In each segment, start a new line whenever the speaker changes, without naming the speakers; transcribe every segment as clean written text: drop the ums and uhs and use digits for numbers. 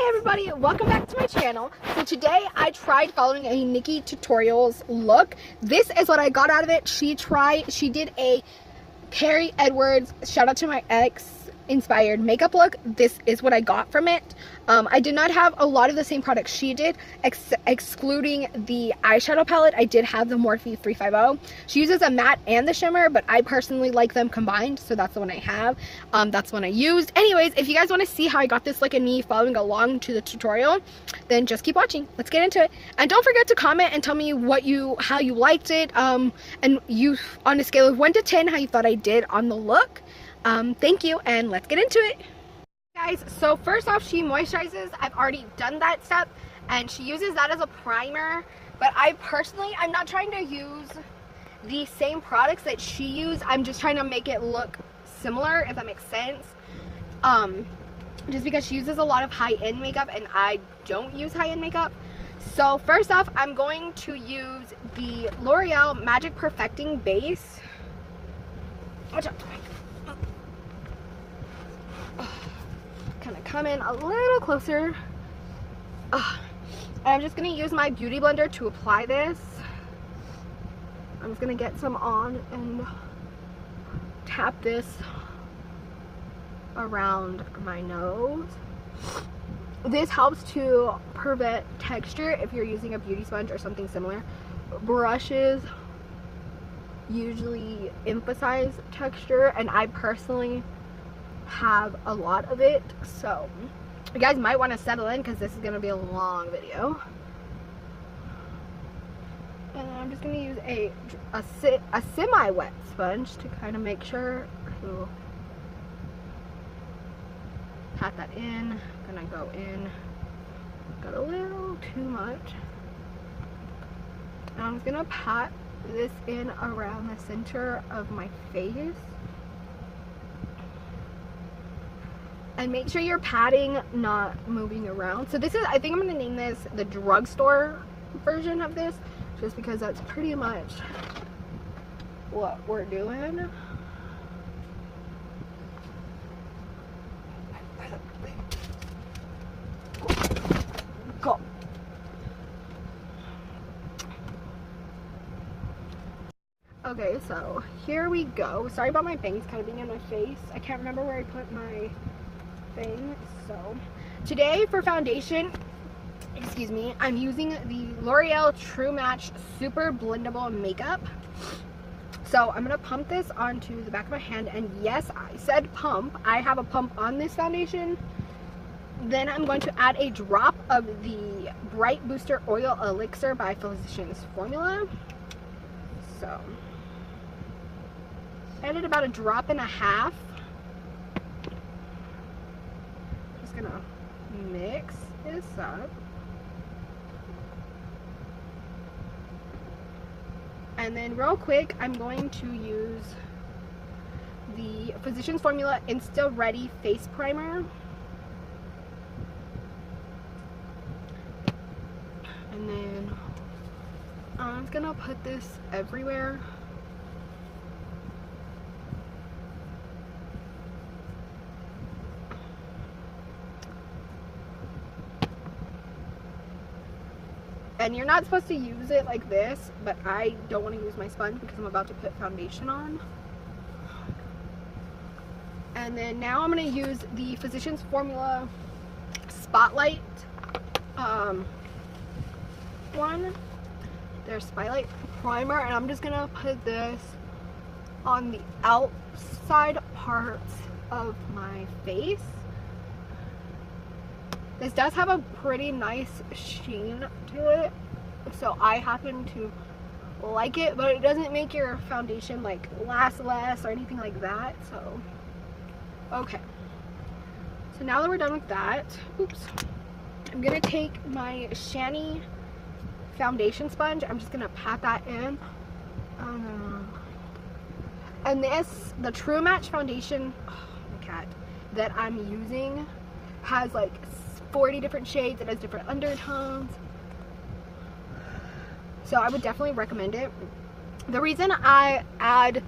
Hi everybody, welcome back to my channel. So today I tried following a NikkiTutorials look. This is what I got out of it. She did a Carrie Edwards, shout out to my ex, inspired makeup look. This is what I got from it. I did not have a lot of the same products she did, excluding the eyeshadow palette. I did have the Morphe 350. She uses a matte and the shimmer, but I personally like them combined, so that's the one I have. That's the one I used. Anyways, if you guys want to see how I got this look and me following along to the tutorial, then just keep watching. Let's get into it. And don't forget to comment and tell me how you liked it, and you, on a scale of 1 to 10, how you thought I did on the look. Thank you, and let's get into it. Guys, so first off, she moisturizes. I've already done that step, and she uses that as a primer, but I'm not trying to use the same products that she used. I'm just trying to make it look similar, if that makes sense. Just because she uses a lot of high-end makeup and I don't use high-end makeup. So first off, I'm going to use the L'Oreal Magic Perfecting Base. Watch out. Kind of come in a little closer. I'm just going to use my beauty blender to apply this. I'm just going to get some on and tap this around my nose. This helps to prevent texture if you're using a beauty sponge or something similar. Brushes usually emphasize texture, and I personally have a lot of it, so you guys might want to settle in because this is going to be a long video. And I'm just going to use a semi-wet sponge to kind of make sure to pat that in. I'm going to go in, got a little too much. And I'm just going to pat this in around the center of my face. And make sure you're patting, not moving around. So this is, I think I'm going to name this the drugstore version of this, just because that's pretty much what we're doing. Go. Okay, so here we go. Sorry about my bangs kind of being in my face. I can't remember where I put my thing. So today for foundation, excuse me, I'm using the L'Oreal True Match Super Blendable Makeup. So I'm gonna pump this onto the back of my hand, and yes, I said pump. I have a pump on this foundation. Then I'm going to add a drop of the Bright Booster Oil Elixir by Physicians Formula. So added about a drop and a half. Gonna mix this up, and then real quick I'm going to use the Physicians Formula Insta Ready Face Primer, and then I'm just gonna put this everywhere. And you're not supposed to use it like this, but I don't want to use my sponge because I'm about to put foundation on. And then now I'm going to use the Physicians Formula Spotlight their Spotlight Primer, and I'm just going to put this on the outside parts of my face. This does have a pretty nice sheen to it, so I happen to like it, but it doesn't make your foundation like last less or anything like that. So okay, so now that we're done with that, oops, I'm gonna take my Shani foundation sponge. I'm just gonna pat that in, and the True Match foundation, oh my cat, that I'm using has like 40 different shades. It has different undertones, so I would definitely recommend it. The reason I add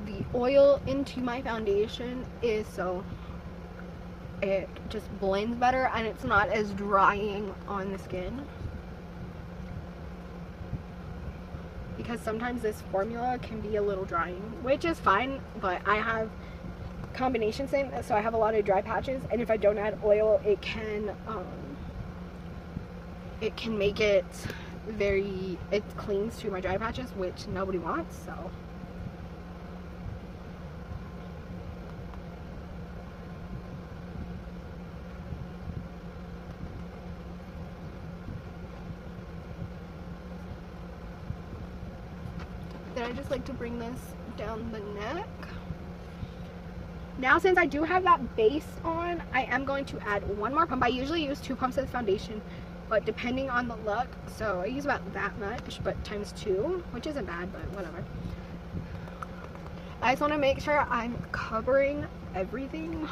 the oil into my foundation is so it just blends better and it's not as drying on the skin. Because sometimes this formula can be a little drying, which is fine, but I have combination stain, so I have a lot of dry patches, and if I don't add oil, it can make it it clings to my dry patches, which nobody wants. So then I just like to bring this down the neck. Now, since I do have that base on, I am going to add one more pump. I usually use 2 pumps of the foundation, but depending on the look, so I use about that much, but times 2, which isn't bad, but whatever. I just want to make sure I'm covering everything.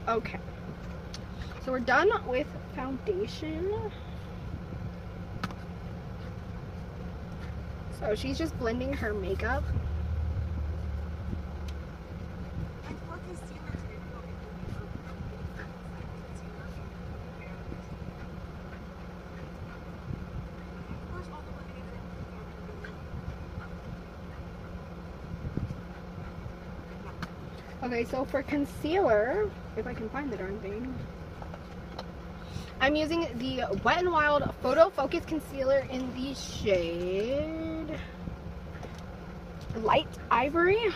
Okay, so we're done with foundation. So she's just blending her makeup. Okay, so for concealer, if I can find the darn thing, I'm using the Wet n Wild Photo Focus Concealer in the shade Light Ivory.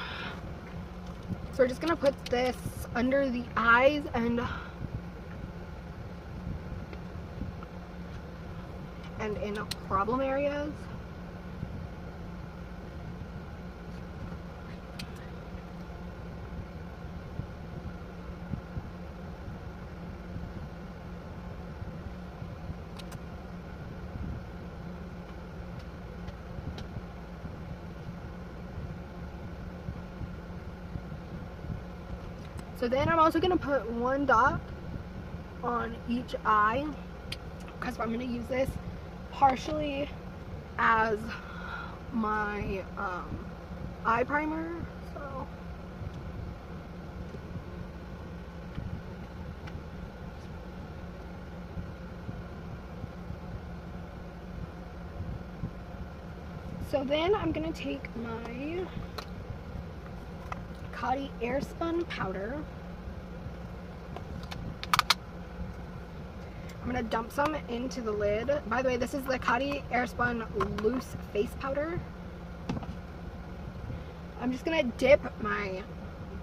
So we're just going to put this under the eyes and in problem areas. So then I'm also going to put 1 dot on each eye, because I'm going to use this partially as my eye primer. So then I'm going to take my Coty Airspun powder. I'm going to dump some into the lid. By the way, this is the Coty Airspun loose face powder. I'm just going to dip my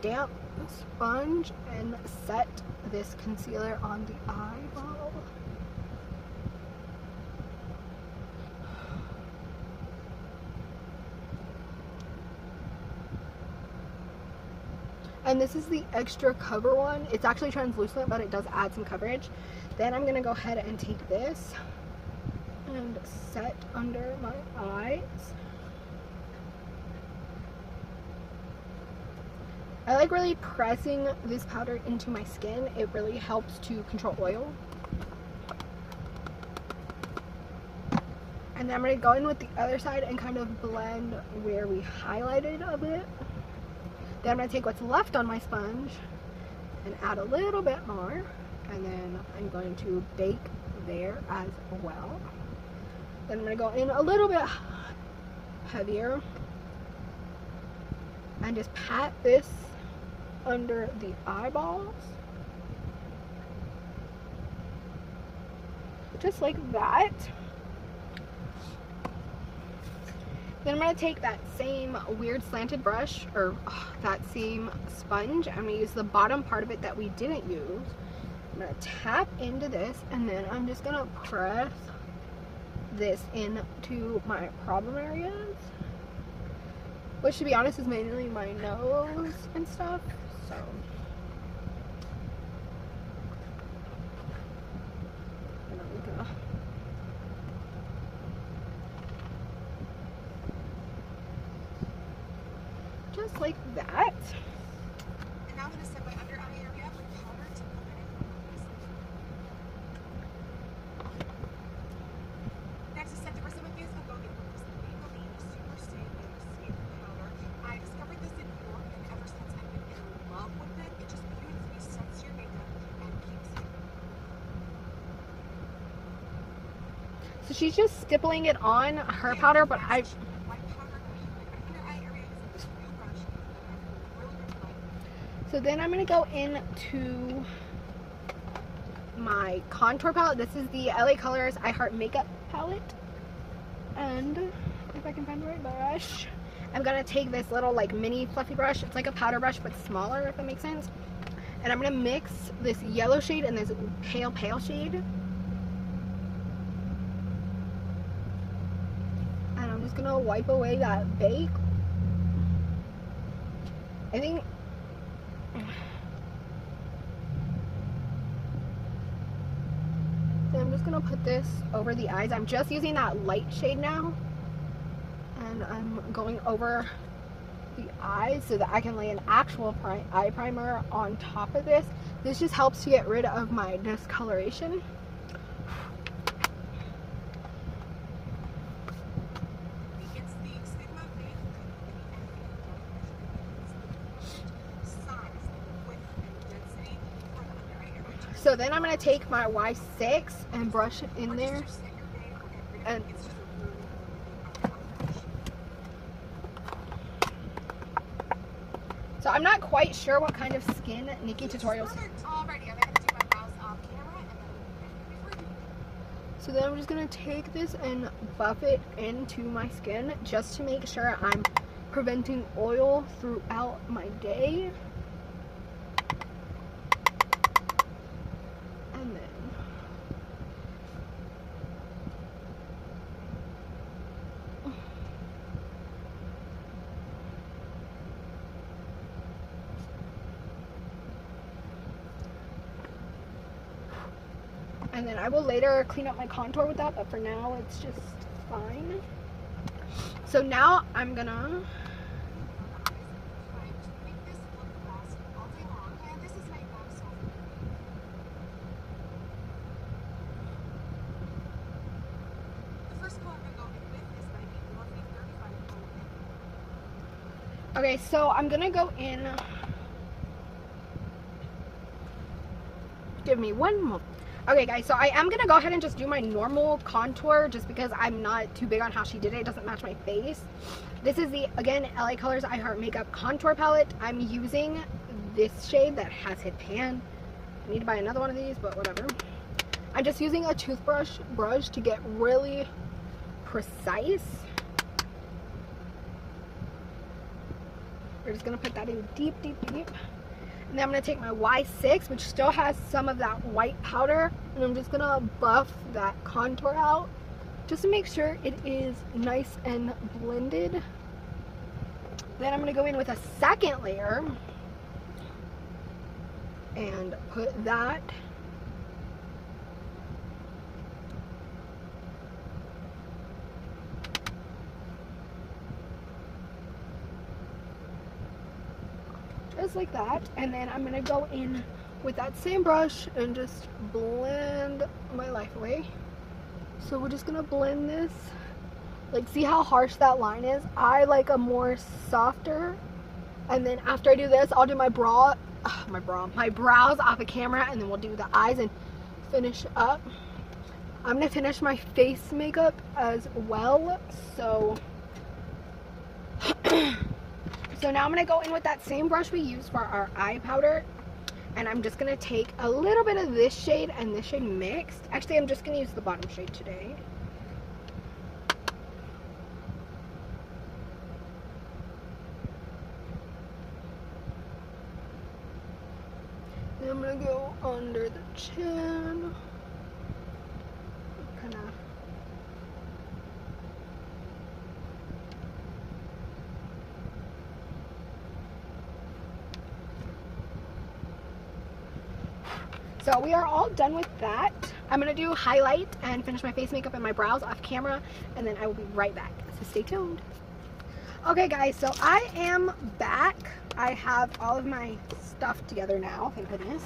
damp sponge and set this concealer on the eyeball. And this is the extra cover one. It's actually translucent, but it does add some coverage. Then I'm going to go ahead and take this and set under my eyes. I like really pressing this powder into my skin. It really helps to control oil. And then I'm going to go in with the other side and kind of blend where we highlighted a bit. Then I'm going to take what's left on my sponge and add a little bit more. And then I'm going to bake there as well. Then I'm going to go in a little bit heavier and just pat this under the eyeballs. Just like that. Then I'm going to take that same weird slanted brush, or that same sponge. I'm going to use the bottom part of it that we didn't use. I'm going to tap into this, and then I'm just going to press this into my problem areas. Which, to be honest, is mainly my nose and stuff. So just like that.
And now I'm going to set my under eye area with powder to put it in. Next, to set the rest of my face, I'll go get this babybeauties Super Stay Skin Powder. I discovered this in New York, and ever since I've been in love with it. It just beautifully sets your makeup and keeps it.
So she's just stippling it on her powder, but so then I'm going to go into my contour palette. This is the LA Colors I Heart Makeup palette. And if I can find the right brush, I'm going to take this little like mini fluffy brush. It's like a powder brush but smaller, if that makes sense. And I'm going to mix this yellow shade and this pale shade. And I'm just going to wipe away that bake. I think so I'm just gonna put this over the eyes. I'm just using that light shade now, and I'm going over the eyes so that I can lay an actual eye primer on top of this. This just helps to get rid of my discoloration. So then I'm going to take my Y6 and brush it in there. And so I'm not quite sure what kind of skin NikkiTutorials. So then I'm just going to take this and buff it into my skin just to make sure I'm preventing oil throughout my day. And then I will later clean up my contour with that, but for now it's just fine. So now I'm gonna okay, so I'm gonna go in. Give me one moment. Okay guys, so I am gonna go ahead and just do my normal contour just because I'm not too big on how she did it. It doesn't match my face. This is the, again, LA Colors I Heart Makeup Contour Palette. I'm using this shade that has hit pan. I need to buy another one of these, but whatever. I'm just using a toothbrush to get really precise. We're just gonna put that in deep. And then I'm going to take my Y6, which still has some of that white powder, and I'm just going to buff that contour out just to make sure it is nice and blended. Then I'm going to go in with a second layer and put that just like that, and then I'm gonna go in with that same brush and just blend my life away. So we're just gonna blend this, like, see how harsh that line is? I like a more softer, and then after I do this, I'll do my brows off of camera, and then we'll do the eyes and finish up. I'm gonna finish my face makeup as well, so so now I'm going to go in with that same brush we used for our eye powder, and I'm just going to take a little bit of this shade and this shade mixed. Actually, I'm just going to use the bottom shade today. Then I'm going to go under the chin. Kind of. So we are all done with that. I'm going to do highlight and finish my face makeup and my brows off camera, and then I will be right back. So stay tuned. Okay guys, so I am back. I have all of my stuff together now, thank goodness.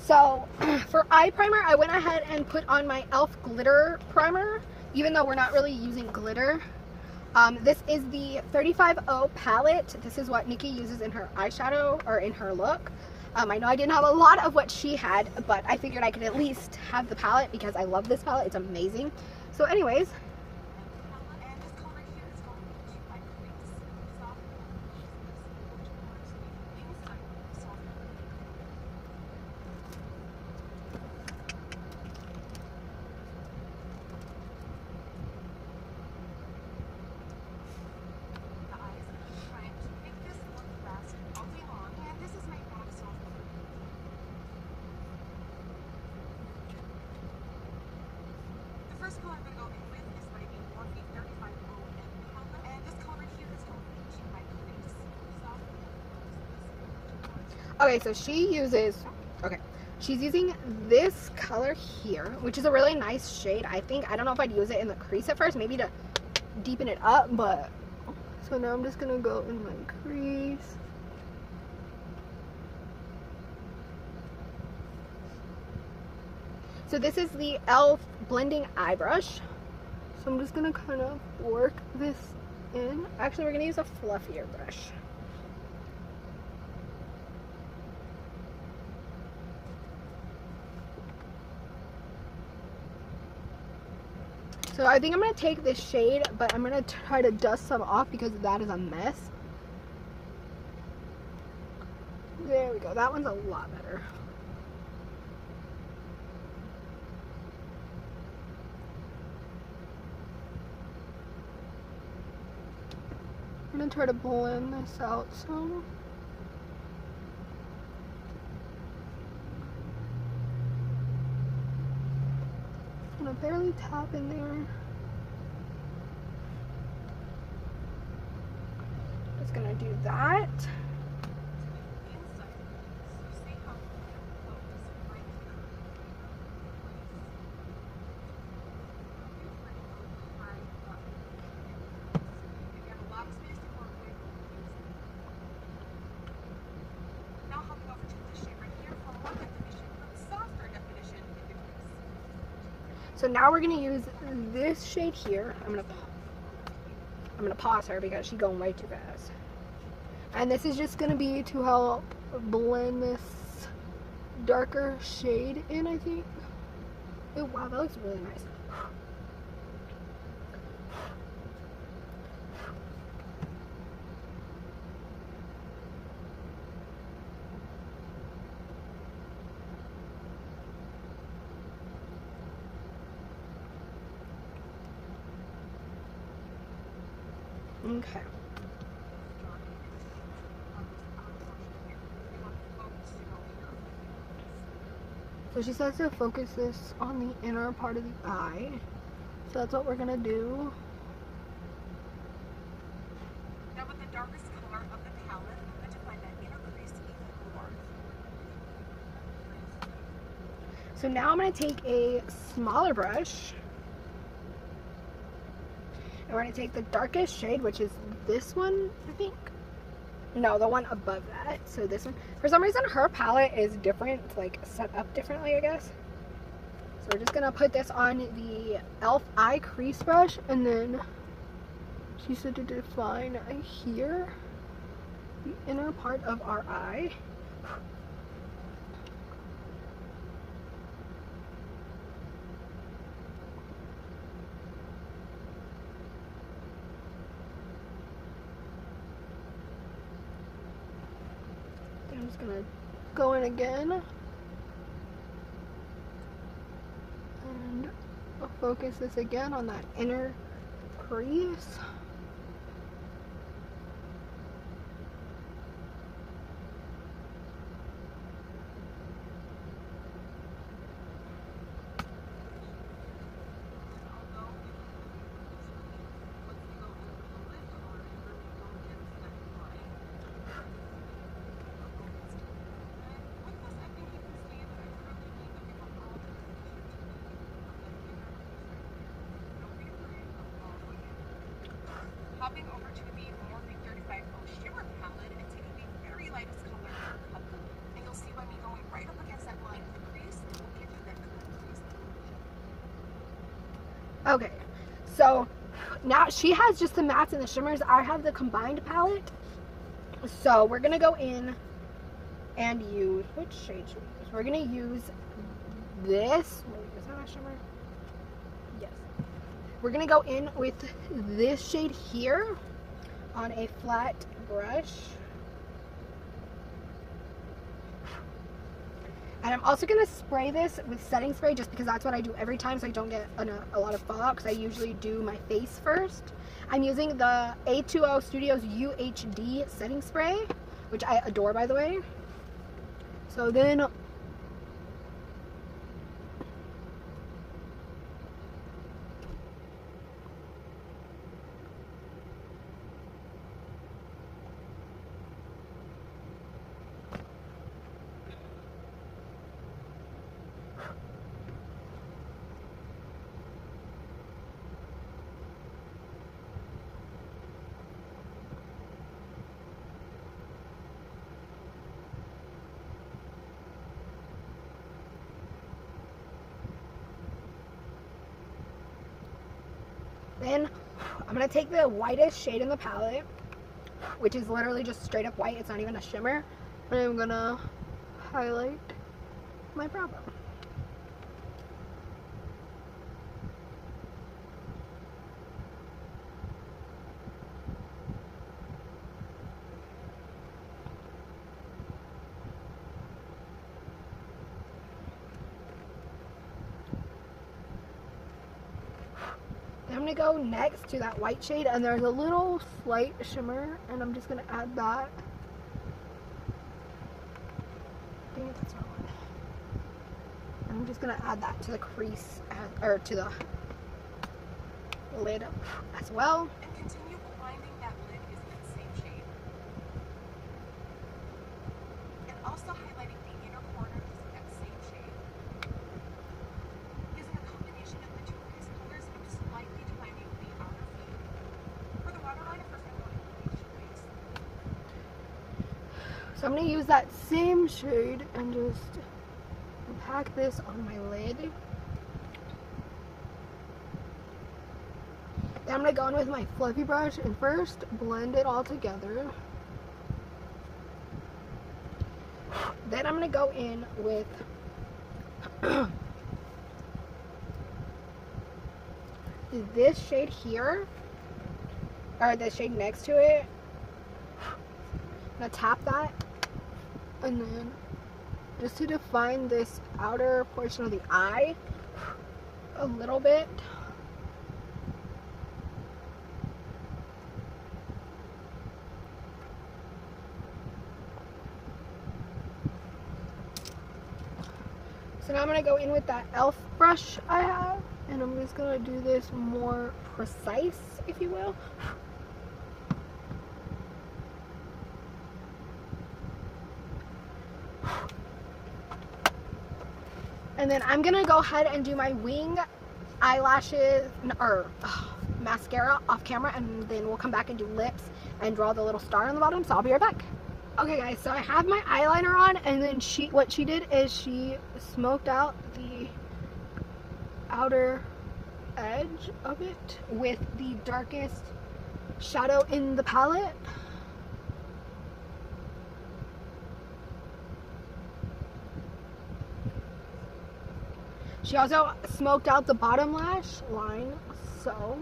So for eye primer, I went ahead and put on my e.l.f. glitter primer, even though we're not really using glitter. This is the 35O palette. This is what Nikki uses in her eyeshadow or in her look. I know I didn't have a lot of what she had, but I figured I could at least have the palette because I love this palette. It's amazing. So anyways, okay, so she's using this color here, which is a really nice shade, I think. I don't know if I'd use it in the crease at first, maybe to deepen it up, but so now I'm just gonna go in my crease. So this is the e.l.f. blending eye brush. So I'm just gonna kind of work this in. Actually, we're gonna use a fluffier brush. So I think I'm going to take this shade, but I'm going to try to dust some off because that is a mess. There we go. That one's a lot better. I'm going to try to blend this out some. I'm gonna barely tap in there. Just gonna do that. So now we're gonna use this shade here. I'm gonna pause her because she's going way too fast. And this is just gonna be to help blend this darker shade in, I think. Oh wow, that looks really nice. Okay. So she says to focus this on the inner part of the eye. So that's what we're gonna do.
Now with the darkest color of the palette, I'm going to find that inner crease even more.
So now I'm gonna take a smaller brush. And we're going to take the darkest shade, which is this one, I think. No, the one above that. So this one. For some reason, her palette is different. It's like set up differently, I guess. So we're just going to put this on the e.l.f. eye crease brush. And then she said to define here the inner part of our eye. I'm just gonna go in again and I'll focus this again on that inner crease.
you'll see by me going right up against that line of the crease, it will give you that clean crease.
Okay, so now she has just the mattes and the shimmers. I have the combined palette. So we're gonna go in and use, which shade should we use? We're gonna use this. Wait, is that a shimmer? Yes. We're gonna go in with this shade here on a flat brush. And I'm also going to spray this with setting spray just because that's what I do every time so I don't get a lot of fallout, because I usually do my face first. I'm using the A2O Studios UHD setting spray, which I adore, by the way. So then I'm going to take the whitest shade in the palette, which is literally just straight up white. It's not even a shimmer. And I'm going to highlight my brow bone. I'm going to go next to that white shade, and there's a little slight shimmer, and I'm just going to add that. I think that's not one. I'm just going to add that to the crease, or to the lid as well.
And continue blinding that lid using that same shade. And also highlighting the inner corner using that same shade. Using a combination of the two crease colors, I'm just lightly defining the outer V. For the waterline, first I'm going to the base.
So I'm going to use that same shade and just pack this on my lid. Then I'm going to go in with my fluffy brush and first blend it all together. Then I'm going to go in with this shade here, or the shade next to it. I'm going to tap that, and then just to define this outer portion of the eye a little bit. So now I'm going to go in with that e.l.f. brush I have, and I'm just going to do this more precise, if you will. And then I'm going to go ahead and do my wing eyelashes, or mascara off camera, and then we'll come back and do lips and draw the little star on the bottom, so I'll be right back. Okay guys, so I have my eyeliner on, and then what she did is she smoked out the outer edge of it with the darkest shadow in the palette. She also smoked out the bottom lash line, so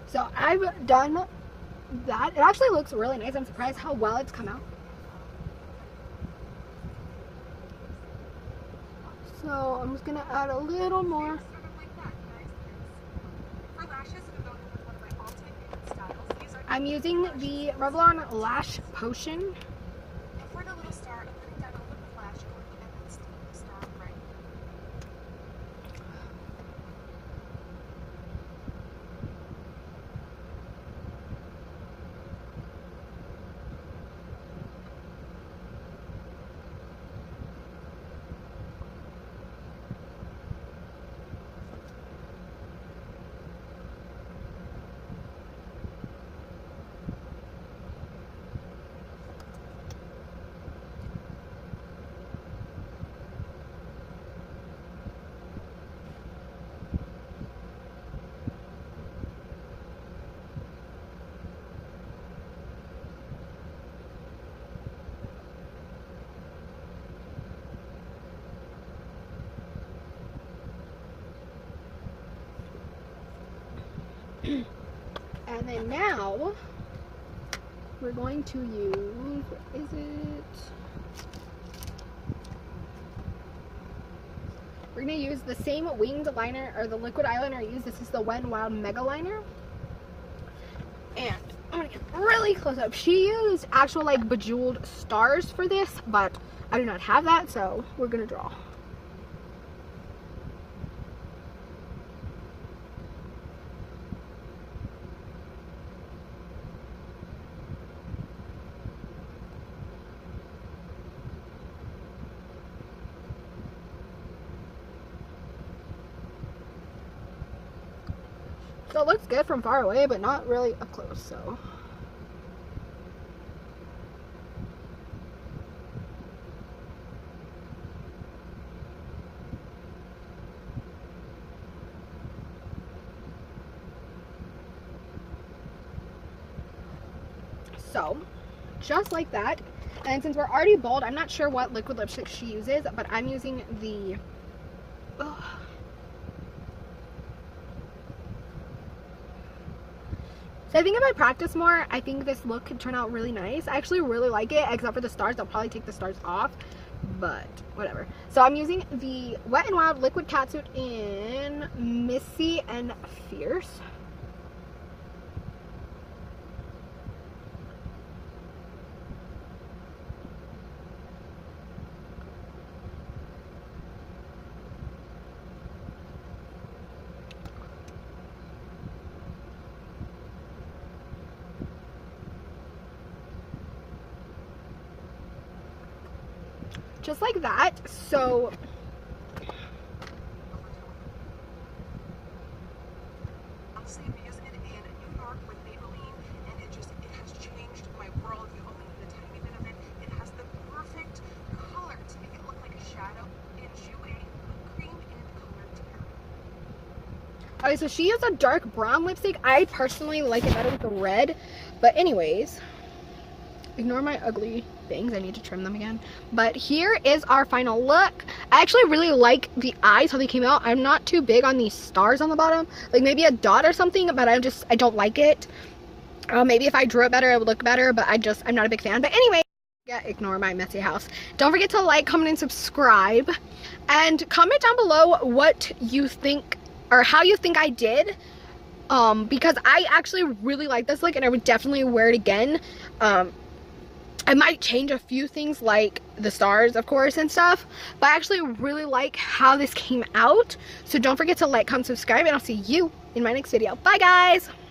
So I've done that. It actually looks really nice. I'm surprised how well it's come out. So I'm just gonna add a little more.
For lashes, I'm going with one of my all-time favorite styles. These are
I'm using the Revlon Lash Potion.
And for the little star, I'm putting down a little bit of lash going and then star right.
And then now we're going to use, what is it? We're going to use the same winged liner, or the liquid eyeliner I use. This is the Wet n Wild Mega Liner. And I'm going to get really close up. She used actual like bejeweled stars for this, but I do not have that, so we're going to draw. So it looks good from far away, but not really up close, so. So, just like that. And since we're already bold, I'm not sure what liquid lipstick she uses, but I'm using the... So I think if I practice more, I think this look could turn out really nice. I actually really like it, except for the stars. I'll probably take the stars off, but whatever. So I'm using the Wet n Wild Liquid Catsuit in Missy and Fierce. Just like that. So
Honestly, I'm using it in New York with Maybelline, and it has changed my world. You only need a tiny bit of it. It has the perfect color to make it look like a shadow in Jouer, cream and colored tear.
okay, so she used a dark brown lipstick. I personally like it better with the red, but anyways, ignore my ugly things. I need to trim them again. But here is our final look. I actually really like the eyes, how they came out. I'm not too big on these stars on the bottom, like maybe a dot or something, but I don't like it. Maybe if I drew it better it would look better, but I'm not a big fan. But anyway, yeah, ignore my messy house. Don't forget to like, comment, and subscribe, and comment down below what you think or how you think I did, because I actually really like this look and I would definitely wear it again. I might change a few things like the stars, of course, and stuff, but I actually really like how this came out. So don't forget to like, comment, subscribe, and I'll see you in my next video. Bye, guys!